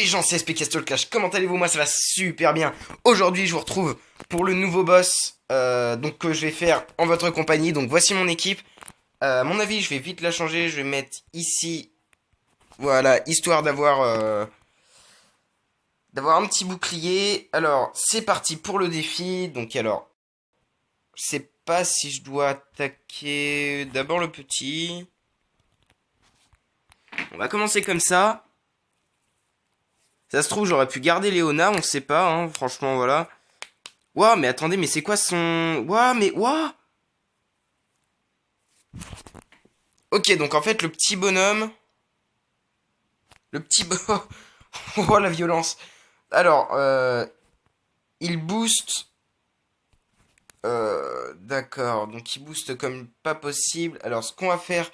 les gens, c'est SPK Stalkash, comment allez-vous? Moi ça va super bien. Aujourd'hui je vous retrouve pour le nouveau boss que je vais faire en votre compagnie. Donc voici mon équipe. À mon avis je vais vite la changer, je vais mettre ici, voilà, histoire d'avoir un petit bouclier. Alors c'est parti pour le défi. Donc alors, je sais pas si je dois attaquer d'abord le petit. On va commencer comme ça. Ça se trouve, j'aurais pu garder Léona, on sait pas, hein, franchement, voilà. Ouah, mais attendez, mais c'est quoi son... Ouah, mais... Ouah. Ok, donc en fait, le petit bonhomme... Le petit... Oh, la violence. Alors, il booste... D'accord, donc il booste comme pas possible. Alors, ce qu'on va faire,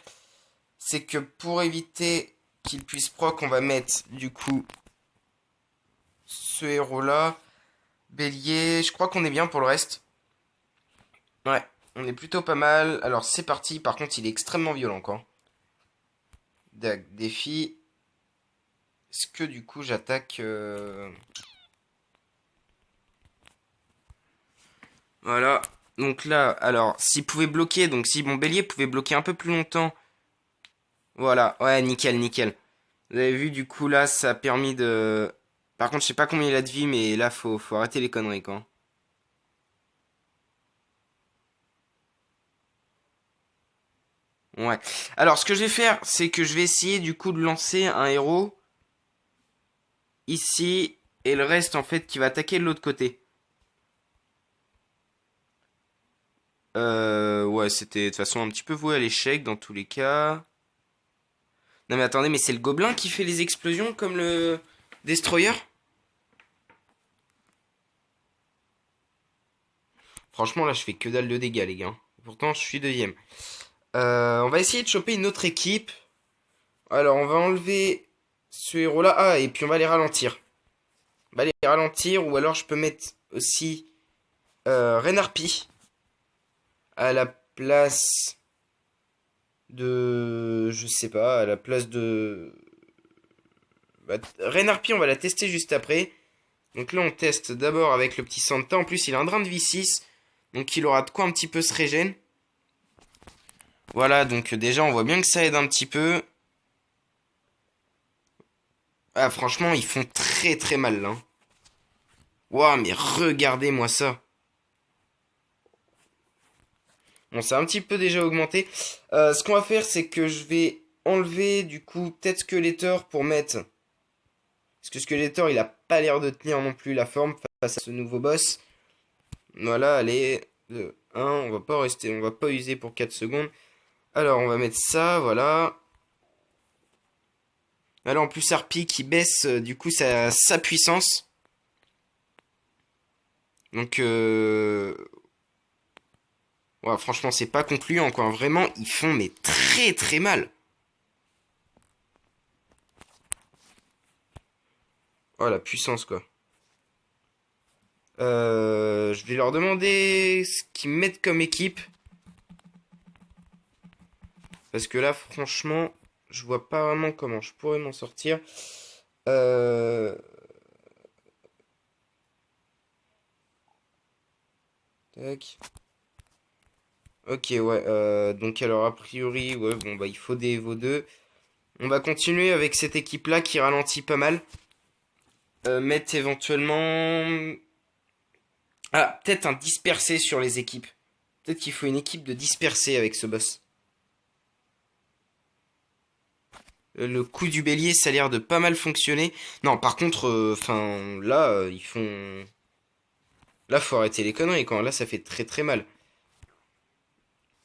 c'est que pour éviter qu'il puisse proc, on va mettre, du coup, ce héros-là. Bélier, je crois qu'on est bien pour le reste. Ouais, on est plutôt pas mal. Alors c'est parti, par contre il est extrêmement violent quoi. Défi. Est-ce que du coup j'attaque Voilà. Donc là, alors, s'il pouvait bloquer, donc si mon bélier pouvait bloquer un peu plus longtemps. Voilà, ouais, nickel, nickel. Vous avez vu, du coup là, ça a permis de... Par contre, je sais pas combien il a de vie, mais là, faut arrêter les conneries quoi. Ouais. Alors, ce que je vais faire, c'est que je vais essayer du coup de lancer un héros ici, et le reste en fait qui va attaquer de l'autre côté. Ouais, c'était de toute façon un petit peu voué à l'échec dans tous les cas. Non mais attendez, mais c'est le gobelin qui fait les explosions comme le destroyer? Franchement là je fais que dalle de dégâts les gars. Pourtant je suis deuxième. On va essayer de choper une autre équipe. Alors on va enlever ce héros là. Ah, et puis on va les ralentir. On va les ralentir, ou alors je peux mettre aussi Renarpi à la place de... Je sais pas, à la place de... Bah, Renarpi, on va la tester juste après. Donc là, on teste d'abord avec le petit Santa. En plus, il a un drain de vie 6. Donc il aura de quoi un petit peu se régène. Voilà, donc déjà, on voit bien que ça aide un petit peu. Ah, franchement, ils font très très mal là. Waouh, mais regardez-moi ça. Bon, ça a un petit peu déjà augmenté. Ce qu'on va faire, c'est que je vais enlever du coup peut-être Skeletor pour mettre... Parce que Skeletor, il a pas l'air de tenir non plus la forme face à ce nouveau boss. Voilà, allez, 1, on va pas rester, on va pas user pour 4 secondes. Alors, on va mettre ça, voilà. Là, en plus, Harpy qui baisse, du coup, sa puissance. Donc, ouais, franchement, c'est pas concluant, quoi. Vraiment, ils font, mais très, très mal. Oh, la puissance, quoi. Je vais leur demander ce qu'ils mettent comme équipe. Parce que là, franchement, je vois pas vraiment comment je pourrais m'en sortir. Euh... Tac. Ok, ouais. Donc alors, a priori, ouais, bon, bah, il faut des Evo 2. On va continuer avec cette équipe-là qui ralentit pas mal. Mettre éventuellement... Ah, peut-être un dispersé sur les équipes. Peut-être qu'il faut une équipe de dispersés avec ce boss. Le coup du bélier, ça a l'air de pas mal fonctionner. Non, par contre, enfin, là, ils font... Là, faut arrêter les conneries, quand là, ça fait très très mal.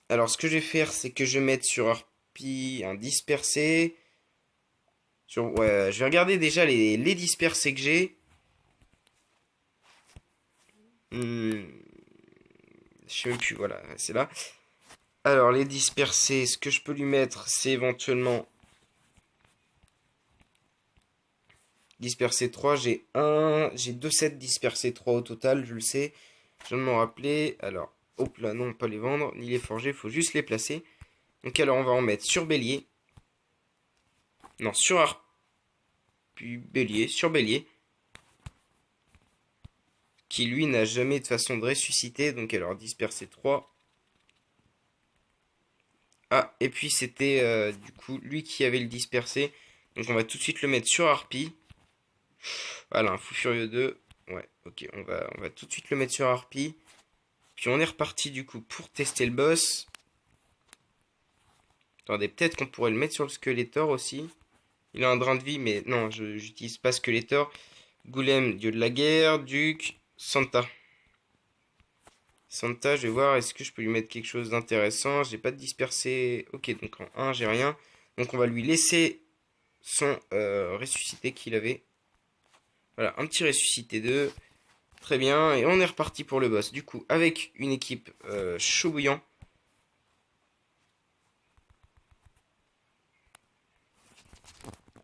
Alors, ce que je vais faire, c'est que je vais mettre sur Harpy un dispersé. Ouais, je vais regarder déjà les dispersés que j'ai. Hmm, je sais même plus, voilà, c'est là. Alors, les dispersés, ce que je peux lui mettre, c'est éventuellement dispersé 3. J'ai 2 sets dispersés 3 au total, je le sais. Je viens de m'en rappeler. Alors, hop là, non, pas les vendre, ni les forger, il faut juste les placer. Donc, alors, on va en mettre sur bélier. Non, sur harpie, puis bélier, sur bélier, qui lui n'a jamais de façon de ressusciter, donc alors disperser 3. Ah, et puis c'était du coup lui qui avait le dispersé, donc on va tout de suite le mettre sur Harpie. Voilà, un fou furieux 2. Ouais, ok, on va tout de suite le mettre sur Harpie. Puis on est reparti du coup pour tester le boss. Attendez, peut-être qu'on pourrait le mettre sur le Skeletor aussi. Il a un drain de vie, mais non, j'utilise pas Skeletor. Golem, dieu de la guerre. Duc, Santa. Santa, je vais voir, est-ce que je peux lui mettre quelque chose d'intéressant. J'ai pas de dispersé. Ok, donc en 1, j'ai rien. Donc on va lui laisser son ressuscité qu'il avait. Voilà, un petit ressuscité 2. Très bien, et on est reparti pour le boss. Du coup, avec une équipe chaud bouillant.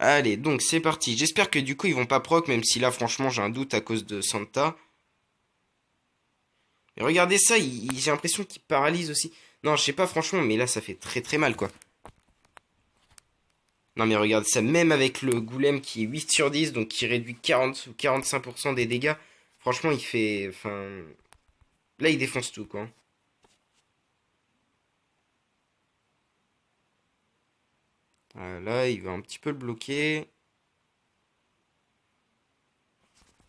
Allez, donc c'est parti. J'espère que du coup ils vont pas proc, même si là franchement j'ai un doute à cause de Santa. Et regardez ça, j'ai l'impression qu'il paralyse aussi. Non, je sais pas franchement, mais là ça fait très très mal quoi. Non mais regarde ça, même avec le Golem qui est 8 sur 10, donc qui réduit 40 ou 45% des dégâts. Franchement il fait... Enfin... Là il défonce tout quoi. Là il va un petit peu le bloquer.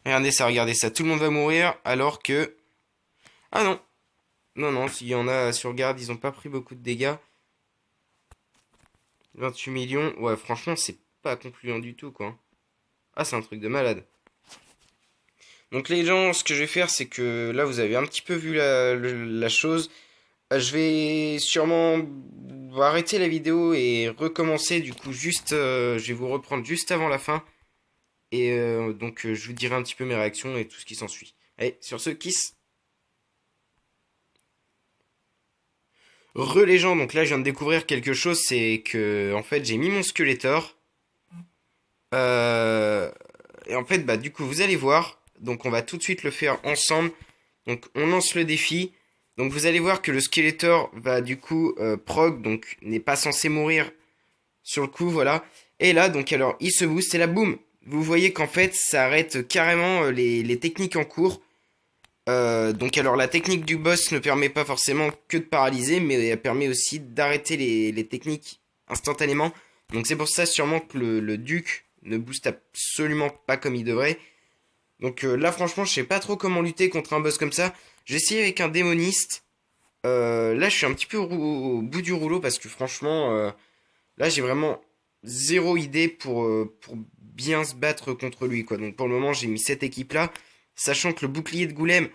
Regardez ça, tout le monde va mourir alors que... Ah non, non, non, s'il y en a sur garde, ils ont pas pris beaucoup de dégâts. 28 millions, ouais, franchement, c'est pas concluant du tout, quoi. Ah, c'est un truc de malade. Donc les gens, ce que je vais faire, c'est que là, vous avez un petit peu vu la chose. Je vais sûrement arrêter la vidéo et recommencer, du coup, juste, je vais vous reprendre juste avant la fin. Et donc, je vous dirai un petit peu mes réactions et tout ce qui s'ensuit. Allez, sur ce, kiss. Les gens, donc là je viens de découvrir quelque chose, c'est que en fait j'ai mis mon Skeletor. Euh, et en fait bah du coup vous allez voir, donc on va tout de suite le faire ensemble. Donc on lance le défi. Donc vous allez voir que le Skeletor va du coup prog, donc n'est pas censé mourir sur le coup, voilà. Et là donc alors il se booste et là boum, vous voyez qu'en fait ça arrête carrément les techniques en cours. Donc alors la technique du boss ne permet pas forcément que de paralyser, mais elle permet aussi d'arrêter les techniques instantanément. Donc c'est pour ça sûrement que le duc ne booste absolument pas comme il devrait. Donc là franchement je sais pas trop comment lutter contre un boss comme ça. J'ai essayé avec un démoniste. Là je suis un petit peu au bout du rouleau parce que franchement là j'ai vraiment zéro idée pour bien se battre contre lui quoi. Donc pour le moment j'ai mis cette équipe là. Sachant que le bouclier de Golem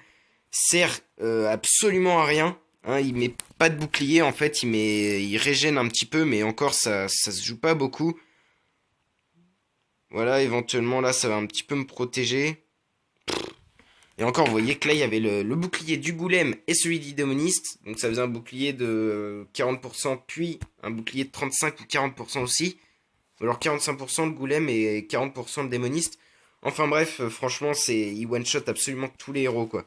sert absolument à rien. Hein, il met pas de bouclier en fait, il régène un petit peu, mais encore ça se joue pas beaucoup. Voilà, éventuellement là ça va un petit peu me protéger. Et encore, vous voyez que là il y avait le bouclier du Golem et celui du démoniste. Donc ça faisait un bouclier de 40%, puis un bouclier de 35 ou 40% aussi. Ou alors 45% le Golem et 40% le démoniste. Enfin bref, franchement, il one-shot absolument tous les héros quoi.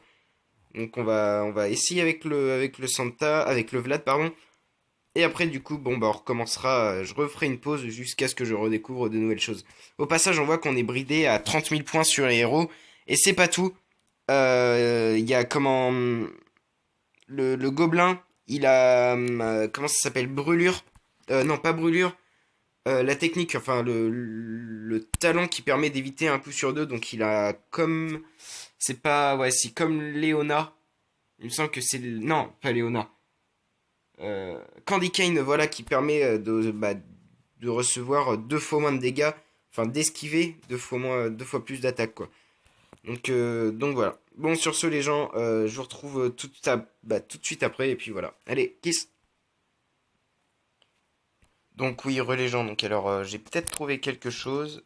Donc on va essayer avec le Santa, avec le Vlad, pardon. Et après, du coup, bon, bah, on recommencera. Je referai une pause jusqu'à ce que je redécouvre de nouvelles choses. Au passage, on voit qu'on est bridé à 30 000 points sur les héros. Et c'est pas tout. Il y a comment. Le gobelin, il a. Comment ça s'appelle? Brûlure. Non, pas brûlure. La technique, enfin, le talent qui permet d'éviter un coup sur deux. Donc, il a comme. C'est pas. Ouais, c'est comme Léona. Il me semble que c'est... Non, pas Léona. Candy Cane, voilà, qui permet de recevoir deux fois moins de dégâts. Enfin, d'esquiver deux fois plus d'attaques, quoi. Donc voilà. Bon, sur ce, les gens, je vous retrouve tout de suite après. Et puis voilà. Allez, kiss. Donc oui, les gens. Donc alors, j'ai peut-être trouvé quelque chose.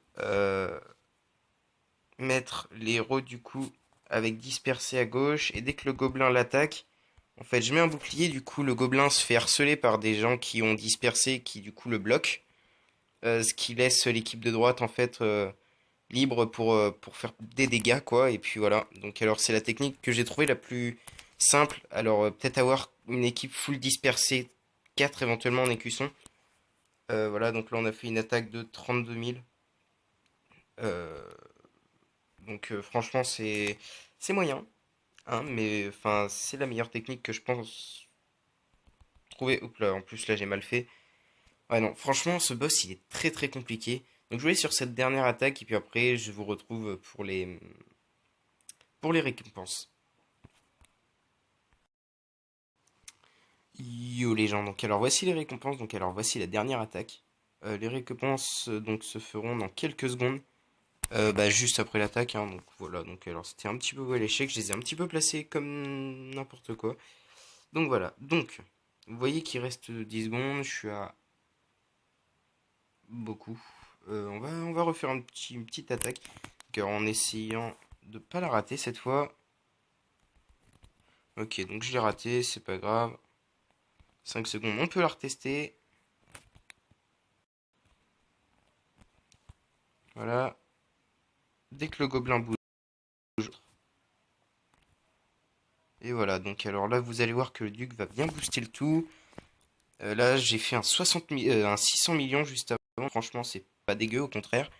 Mettre les héros, du coup, avec dispersé à gauche. Et dès que le gobelin l'attaque... En fait, je mets un bouclier, du coup, le gobelin se fait harceler par des gens qui ont dispersé, qui du coup le bloquent. Ce qui laisse l'équipe de droite, en fait, libre pour faire des dégâts, quoi. Et puis voilà. Donc, alors, c'est la technique que j'ai trouvée la plus simple. Alors, peut-être avoir une équipe full dispersée, 4 éventuellement en écusson. Voilà, donc là, on a fait une attaque de 32 000. Euh, donc franchement, c'est moyen, hein, mais enfin, c'est la meilleure technique que je pense trouver. Oups là, en plus là, j'ai mal fait. Ouais, non, franchement, ce boss, il est très très compliqué. Donc je vais aller sur cette dernière attaque et puis après, je vous retrouve pour les récompenses. Yo les gens, donc alors voici les récompenses, donc alors voici la dernière attaque. Les récompenses donc se feront dans quelques secondes, juste après l'attaque, hein, donc voilà, donc alors c'était un petit peu à l'échec, je les ai un petit peu placés comme n'importe quoi. Donc voilà, donc vous voyez qu'il reste 10 secondes, je suis à beaucoup. On va refaire une petite attaque, car en essayant de pas la rater cette fois. Ok, donc je l'ai raté, c'est pas grave. 5 secondes, on peut la retester. Voilà, dès que le gobelin bouge. Et voilà, donc alors là, vous allez voir que le duc va bien booster le tout. Là, j'ai fait un 600 millions juste avant. Franchement, c'est pas dégueu, au contraire.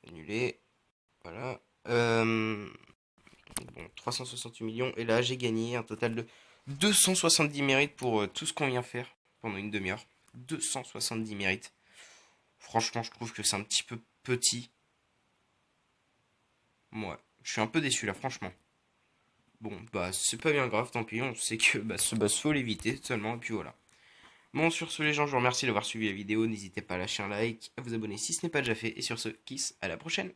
Annulé. Voilà. Bon, 368 millions. Et là, j'ai gagné un total de 270 mérites pour tout ce qu'on vient faire pendant une demi-heure. 270 mérites. Franchement, je trouve que c'est un petit peu petit. Moi, je suis un peu déçu là, franchement. Bon, bah, c'est pas bien grave, tant pis. On sait que ce boss, faut l'éviter seulement. Et puis voilà. Bon, sur ce, les gens, je vous remercie d'avoir suivi la vidéo. N'hésitez pas à lâcher un like, à vous abonner si ce n'est pas déjà fait. Et sur ce, kiss, à la prochaine.